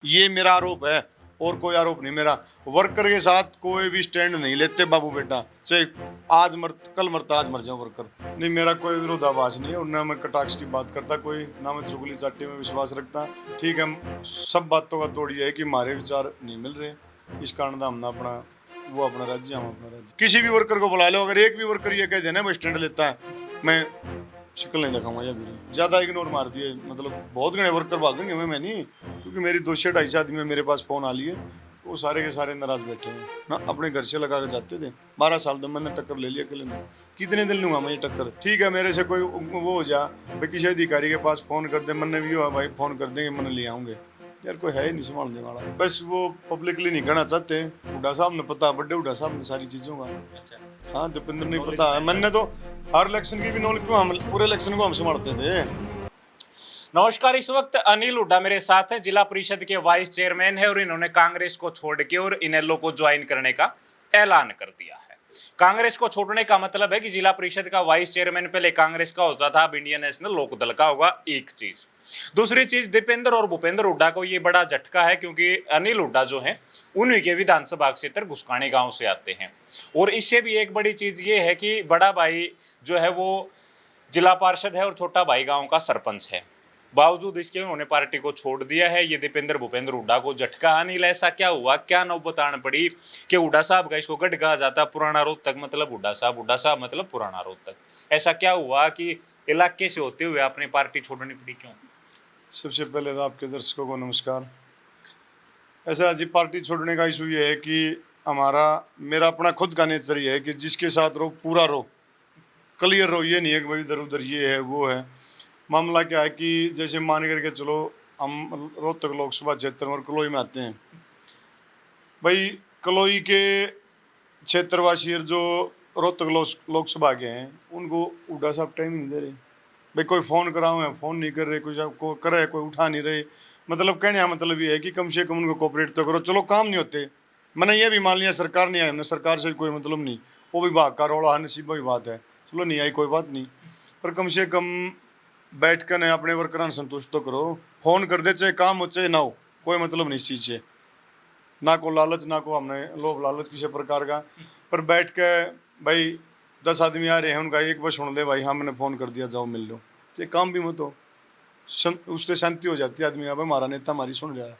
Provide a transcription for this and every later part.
ये मेरा आरोप है और कोई आरोप नहीं मेरा। वर्कर के साथ कोई भी स्टैंड नहीं लेते बाबू बेटा, चाहे आज मर कल मरता आज मर जाओ वर्कर। नहीं, मेरा कोई विरोधाभास नहीं है और ना मैं कटाक्ष की बात करता कोई, ना मैं चुगली चाटी में विश्वास रखता। ठीक है, सब बातों का तोड़ ये है कि हमारे विचार नहीं मिल रहे, इस कारण हम ना अपना वो अपना राज्य, हम अपना राज्य। किसी भी वर्कर को बुला लो, अगर एक भी वर्कर ये कह देना मैं स्टैंड लेता है, मैं शिकल नहीं दिखाऊंगा या भी ज्यादा इग्नोर मार दिए। मतलब बहुत घने वर्कर भागेंगे, मैं नहीं, क्योंकि मेरी 200-250 आदमी मेरे पास फोन आ लिए, वो सारे के सारे नाराज बैठे हैं ना, अपने घर से लगा के जाते थे। 12 साल तो मैंने टक्कर ले लिया अकेले में, कितने दिन लूंगा मैं ये टक्कर। ठीक है, मेरे से कोई वो हो जा भाई, किसी अधिकारी के पास फोन कर दे, मैंने भी हुआ भाई फोन कर देंगे, मैंने ले आऊंगे, यार कोई है ही नहीं संभालने वाला। बस वो पब्लिकली नहीं कहना चाहते। हुड्डा साहब ने पता, बड़े हुड्डा साहब ने सारी चीजों का। हाँ, दीपेंद्र नहीं पता है, मैंने तो हर इलेक्शन की भी नॉलेज, क्यों हम पूरे इलेक्शन को हम संभालते थे। नमस्कार, इस वक्त अनिल हुड्डा मेरे साथ है, जिला परिषद के वाइस चेयरमैन है और इन्होंने कांग्रेस को छोड़ के और इनेलो को ज्वाइन करने का ऐलान कर दिया है। कांग्रेस को छोड़ने का मतलब है कि जिला परिषद का वाइस चेयरमैन पहले कांग्रेस का होता था, अब इंडियन नेशनल लोकदल का होगा। एक चीज, दूसरी चीज, दीपेंद्र और भूपेंद्र हुड्डा को ये बड़ा झटका है क्योंकि अनिल हुड्डा जो है उन्हीं के विधानसभा क्षेत्र घुसकानी गांव से आते हैं। और इससे भी एक बड़ी चीज ये है कि बड़ा भाई जो है वो जिला पार्षद है और छोटा भाई गांव का सरपंच है। बावजूद इसके उन्होंने पार्टी को छोड़ दिया है। ये दीपेंद्र भूपेंद्र हुड्डा को झटका। अनिल, ऐसा क्या हुआ, क्या नौबत आन पड़ी कि हुड्डा साहब का इसको गढ़ कहा जाता, पुराना रोहतक मतलब हुड्डा साहब मतलब पुराना रोहतक। ऐसा क्या हुआ कि इलाके से होते हुए आपने पार्टी छोड़नी पड़ी, क्यों? सबसे पहले तो आपके दर्शकों को नमस्कार। ऐसा जी, पार्टी छोड़ने का इशू ये है कि मेरा अपना खुद का नेचर ये है कि जिसके साथ रहो पूरा रहो, क्लियर रहो, ये नहीं है कि भाई इधर उधर ये है वो है। मामला क्या है कि जैसे मान करके चलो, हम रोहतक लोकसभा क्षेत्र और कलोई में आते हैं। भाई कलोई के क्षेत्रवासी जो रोहतक लोकसभा के हैं, उनको हुड्डा साहब टाइम नहीं दे रहे। भाई कोई फ़ोन कराओ है, फ़ोन नहीं कर रहे, कुछ आपको करे कोई उठा नहीं रहे। मतलब कहने का मतलब ये है कि कम से कम उनको कोऑपरेट तो करो। चलो काम नहीं होते, मैंने ये भी मान लिया सरकार नहीं आई, हमने सरकार से कोई मतलब नहीं, वो विभाग का रौला है, नसीब की बात है, चलो नहीं आई कोई बात नहीं, पर कम से कम बैठ कर अपने वर्करान संतुष्ट तो करो। फ़ोन कर दे, चाहे काम हो चाहे ना हो, कोई मतलब नहीं इस चीज़ से, ना को लालच, ना को हमने लोभ लालच किसी प्रकार का। पर बैठ के भाई 10 आदमी आ रहे हैं, उनका एक बार सुन ले भाई, हाँ मैंने फ़ोन कर दिया, जाओ मिल लो, ये काम भी मत हो, उससे शांति हो जाती है आदमी। अब हमारा नेता हमारी सुन रहा है।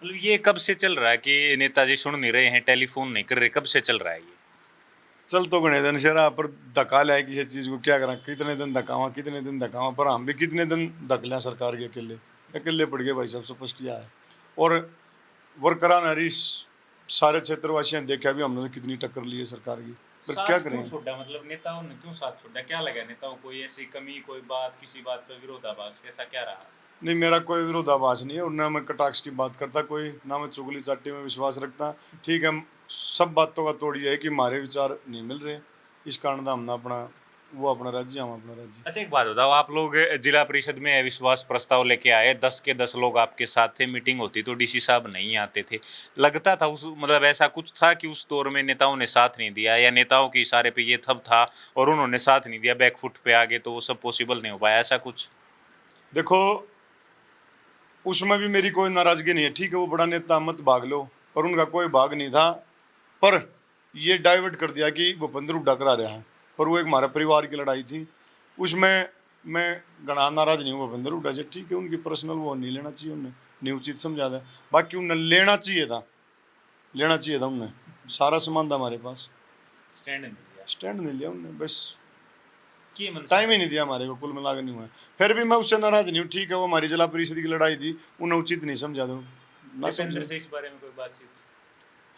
मतलब ये कब से चल रहा है कि नेताजी सुन नहीं रहे हैं, टेलीफोन नहीं कर रहे, कब से चल रहा है ये? चल तो गणे दिन शरा पर धक्का लिया किसी चीज़ को, क्या करा, कितने दिन धक्कावा, कितने दिन धक्कावा, पर हम भी कितने दिन धक लिया सरकार के, अकेले अकेले पड़ गए भाई, सब स्पष्ट यह है। और वर्करान हरीश सारे क्षेत्रवासियों ने देखा भी, हमने तो कितनी टक्कर ली है सरकार की, पर क्या करें। छोड़ा मतलब नेताओं ने क्यों साथ छोड़ा, क्या लगा नेताओं को, ऐसी कमी, कोई बात, किसी बात पर विरोधाभास, कैसा क्या रहा? नहीं, मेरा कोई विरोधाभास नहीं है और ना मैं कटाक्ष की बात करता कोई, ना मैं चुगली चाटी में विश्वास रखता। ठीक है, सब बातों का तोड़ ये है कि हमारे विचार नहीं मिल रहे, इस कारण हम ना अपना वो अपना राज्य, हम अपना राज्य। अच्छा, एक बात बताओ, आप लोग जिला परिषद में अविश्वास प्रस्ताव लेके आए, 10 के 10 लोग आपके साथ थे, मीटिंग होती तो डीसी साहब नहीं आते थे। लगता था उस मतलब ऐसा कुछ था कि उस दौर में नेताओं ने साथ नहीं दिया, या नेताओं के इशारे पे ये थब था और उन्होंने साथ नहीं दिया, बैकफुट पे आ गए तो वो सब पॉसिबल नहीं हो पाया, ऐसा कुछ? देखो, उसमें भी मेरी कोई नाराजगी नहीं है। ठीक है, वो बड़ा नेता मत भाग लो, पर उनका कोई भाग नहीं था। पर ये डाइवर्ट कर दिया कि भूपेंद्र हुड्डा करा रहा है, पर वो एक हमारे परिवार की लड़ाई थी, उसमें मैं गणा नाराज नहीं हूँ भूपेंद्र हुड्डा से। ठीक है, उनकी पर्सनल वो नहीं लेना चाहिए, उन्हें नहीं उचित समझा था। बाकी उन्हें लेना चाहिए था उन्हें, सारा सामान था हमारे पास, स्टैंड नहीं लिया उन्हें, बस टाइम ही नहीं दिया हमारे को, कुल मिलाकर नहीं हुआ। फिर भी मैं उससे नाराज नहीं हूँ। ठीक है, वो हमारी जिला परिषद की लड़ाई थी, उन्हें उचित नहीं समझा दो ना समझे। से इस बारे में कोई बातचीत?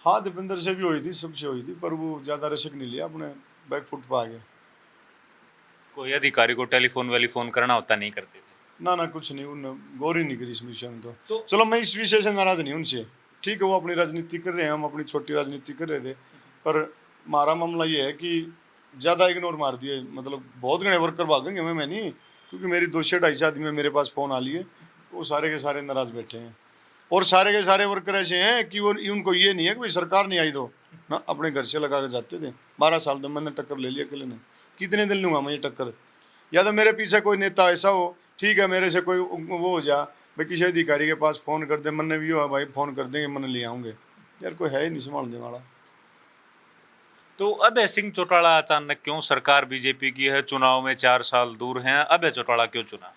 हाँ, दीपेंद्र से भी हुई थी, सबसे हुई थी, पर वो ज़्यादा रशक नहीं लिया, अपने बैकफुट पर आ गए। कोई अधिकारी को टेलीफोन वेलीफोन करना होता नहीं करते थे? ना कुछ नहीं, उन गौर ही नहीं करी इस विषय में। तो चलो, मैं इस विषय से नाराज नहीं उनसे। ठीक है, वो अपनी राजनीति कर रहे हैं, हम अपनी छोटी राजनीति कर रहे थे, पर हमारा मामला ये है कि ज़्यादा इग्नोर मार दिए। मतलब बहुत घने वर्कर भागेंगे, मैं नहीं, क्योंकि मेरी 200-250 आदमी मेरे पास फ़ोन आ लिए, वो सारे के सारे नाराज बैठे हैं। और सारे के सारे वर्कर ऐसे हैं कि वो उनको ये नहीं है कि भाई सरकार नहीं आई तो ना, अपने घर से लगा के जाते थे। 12 साल तो मैंने टक्कर ले लिया अकेले ने, कितने दिन लूँगा मैं ये टक्कर। या तो मेरे पीछे कोई नेता ऐसा हो, ठीक है, मेरे से कोई वो हो जा भाई किसी अधिकारी के पास फ़ोन कर दे, मैंने भी हुआ भाई फ़ोन कर देंगे, मैंने ले आऊँगे। यार कोई है ही नहीं संभालने वाला। तो अभय सिंह चौटाला अचानक क्यों? सरकार बीजेपी की है, चुनाव में 4 साल दूर हैं, अभय चौटाला क्यों चुना?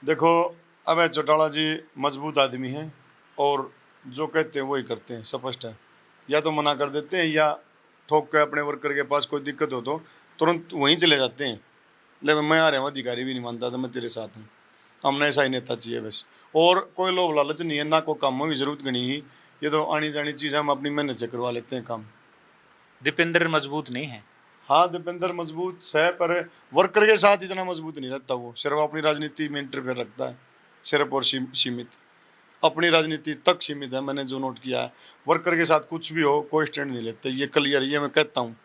देखो, अभय चौटाला जी मजबूत आदमी हैं और जो कहते हैं वही करते हैं, स्पष्ट है। या तो मना कर देते हैं या ठोक के अपने वर्कर के पास कोई दिक्कत हो तो तुरंत वहीं चले जाते हैं। लेकिन मैं आ रहा हूँ, अधिकारी भी नहीं मानता था, मैं तेरे साथ हूँ। हमने ऐसा ही नेता चाहिए बस। और कोई लोभ लालच नहीं है, ना कोई कामों की जरूरत नहीं ही। ये तो आनी जानी चीज़ है, हम अपनी मेहनत से करवा लेते हैं काम। दीपेंद्र मजबूत नहीं है? हाँ, दीपेंद्र मजबूत है पर वर्कर के साथ इतना मजबूत नहीं रहता वो। सिर्फ अपनी राजनीति में इंटरफेयर रखता है, सिर्फ और सीमित अपनी राजनीति तक सीमित है। मैंने जो नोट किया है, वर्कर के साथ कुछ भी हो कोई स्टैंड नहीं लेते। ये क्लियर, ये मैं कहता हूँ,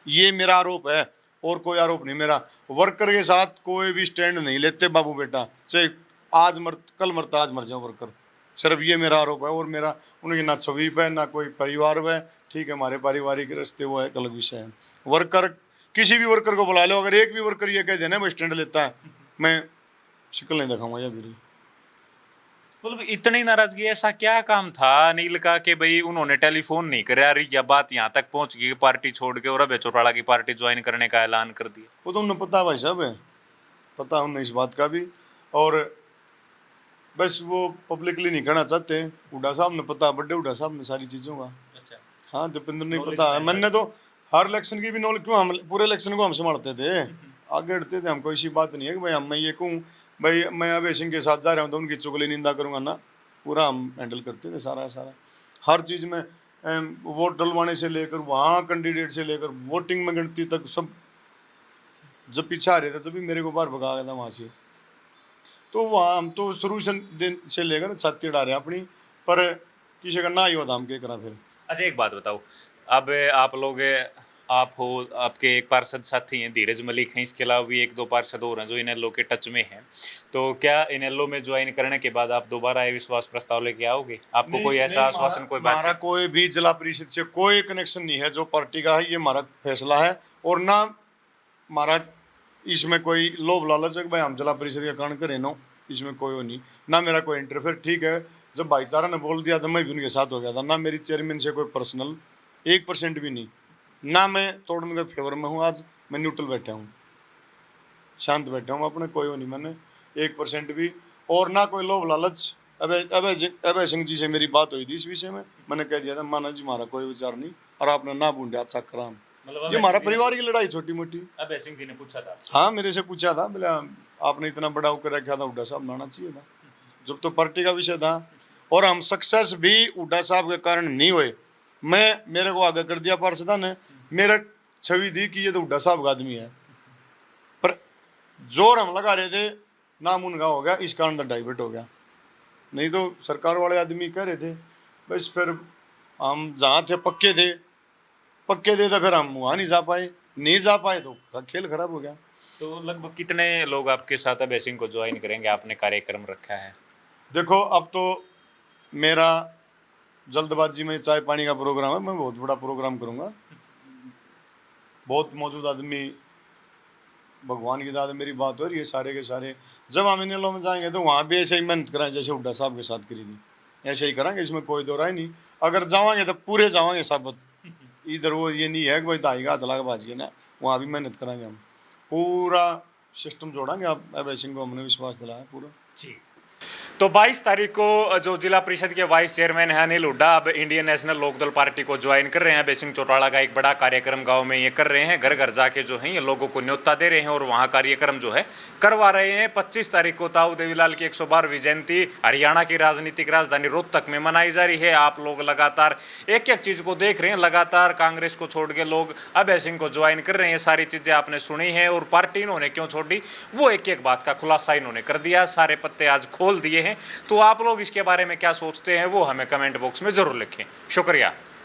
ये मेरा आरोप है और कोई आरोप नहीं मेरा। वर्कर के साथ कोई भी स्टैंड नहीं लेते बाबू बेटा, चाहे आज मर कल मरता आज मर जाओ वर्कर। सिर्फ ये मेरा आरोप है। और मेरा उनकी ना छवि पे ना कोई परिवार पे, ठीक है, हमारे पारिवारिक रिश्ते वो एक अलग विषय है। वर्कर, किसी भी वर्कर को बुला लो, अगर एक भी वर्कर ये कह देना मैं स्टैंड लेता है, मैं शिकल नहीं दिखाऊंगा या मेरी। मतलब इतनी नाराजगी, ऐसा क्या काम था अनिल का कि भाई उन्होंने टेलीफोन नहीं कराया या बात यहाँ तक पहुंच गई कि पार्टी छोड़ के और अभय चौटाला की पार्टी ज्वाइन करने का ऐलान कर दिया? वो तो उन्हें पता है भाई साहब, है पता है उन्हें इस बात का भी। और बस वो पब्लिकली नहीं कहना चाहते। हुड्डा साहब ने पता, बड़े हुड्डा साहब ने सारी चीज़ों का। अच्छा। हाँ, दीपेंद्र नहीं पता है। मैंने तो हर इलेक्शन की भी नॉलेज, क्यों हम पूरे इलेक्शन को हम संभालते थे, आगे हटते थे। हमको ऐसी बात नहीं है कि भाई हम मैं ये कहूँ भाई मैं अभय सिंह के साथ जा रहा हूँ तो उनकी चुगली निंदा करूँगा ना। पूरा हम हैंडल करते थे सारा सारा, हर चीज़ में। वोट डलवाने से लेकर वहाँ कैंडिडेट से लेकर वोटिंग में गिनती तक सब। जब पीछे आ रहे थे तभी मेरे को बाहर भगा गया था वहाँ से। तो वहाँ हम तो शुरू से दिन से लेकर छाती अड़ा रहे हैं अपनी, पर किसी का ना ही होता हम क्या करा फिर। अच्छा, एक बात बताओ, अब आप लोग, आप हो, आपके एक पार्षद साथी हैं धीरज मलिक हैं, इसके अलावा भी 1-2 पार्षद और हैं जो इनेलो के टच में हैं। तो क्या इनेलो में ज्वाइन करने के बाद आप दोबारा विश्वास प्रस्ताव लेके आओगे? आपको कोई ऐसा आश्वासन, कोई बात? हमारा कोई भी जिला परिषद से कोई कनेक्शन नहीं है जो पार्टी का है, ये हमारा फैसला है। और ना हमारा इसमें कोई लोभ लालच है कि भाई हम जिला परिषद का कारण करें, नो, इसमें कोई वो नहीं। ना मेरा कोई इंटरफेयर, ठीक है, जब भाईचारा ने बोल दिया था मैं भी उनके साथ हो गया था। ना मेरी चेयरमैन से कोई पर्सनल 1% भी नहीं, ना मैं तोड़ने के फेवर में हूँ। आज मैं न्यूट्रल बैठा हूँ, शांत बैठा हूँ अपने, कोई वो नहीं मैंने 1% भी। और ना कोई लोभ लालच। अभय सिंह जी से मेरी बात हुई थी इस विषय में, मैंने कह दिया था माना जी हमारा कोई विचार नहीं, और आपने ना बूंदे अच्छा कराम। ये हमारा परिवार की लड़ाई छोटी मोटी। अभय सिंह जी ने पूछा था? हाँ, मेरे से पूछा था, बोले आपने इतना बड़ा होकर रखा था, हुड्डा साहब लाना चाहिए था जब तो पार्टी का विषय था। और हम सक्सेस भी हुड्डा साहब के कारण नहीं हुए। मेरे को आगे कर दिया पार्षदा ने, मेरा छवि दी कि ये तो हुड्डा साहब का आदमी है, पर जोर हम लगा रहे थे, नाम उनका हो गया, इस कारण डाइवर्ट हो गया। नहीं तो सरकार वाले आदमी कह रहे थे। बस फिर हम जहाँ थे पक्के थे तो फिर हम वहाँ नहीं जा पाए तो खेल खराब हो गया। तो लगभग कितने लोग आपके साथ अभय सिंह को ज्वाइन करेंगे? आपने कार्यक्रम रखा है? देखो, अब तो मेरा जल्दबाजी में चाय पानी का प्रोग्राम है, मैं बहुत बड़ा प्रोग्राम करूँगा। बहुत मौजूद आदमी, भगवान की दाद मेरी बात हो रही है, सारे के सारे जब हम इनेलो में जाएंगे तो वहाँ भी ऐसे ही मेहनत कराएं जैसे हुड्डा साहब के साथ करी थी, ऐसे ही कराएंगे, इसमें कोई दो राय नहीं। अगर जावांगे तो पूरे जावांगे साबत। इधर वो ये नहीं है कि भाई दाई का हथला बाज गया ना, वहाँ भी मेहनत कराएंगे हम, पूरा सिस्टम जोड़ेंगे। आप अभय सिंह को हमने विश्वास दिलाया पूरा। जी। तो 22 तारीख को जो जिला परिषद के वाइस चेयरमैन है अनिल हुड्डा अब इंडियन नेशनल लोकदल पार्टी को ज्वाइन कर रहे हैं। अभय सिंह चौटाला का एक बड़ा कार्यक्रम गांव में ये कर रहे हैं, घर घर जाके जो है ये लोगों को न्योता दे रहे हैं और वहां कार्यक्रम जो है करवा रहे हैं। 25 तारीख को ताऊ देवीलाल की 112वीं जयंती हरियाणा की राजनीतिक राजधानी रोहतक में मनाई जा रही है। आप लोग लगातार एक एक चीज़ को देख रहे हैं, लगातार कांग्रेस को छोड़ के लोग अभय सिंह को ज्वाइन कर रहे हैं। सारी चीज़ें आपने सुनी है और पार्टी इन्होंने क्यों छोड़ी वो एक एक बात का खुलासा इन्होंने कर दिया, सारे पत्ते आज खोल दिए हैं। तो आप लोग इसके बारे में क्या सोचते हैं वो हमें कमेंट बॉक्स में ज़रूर लिखें। शुक्रिया।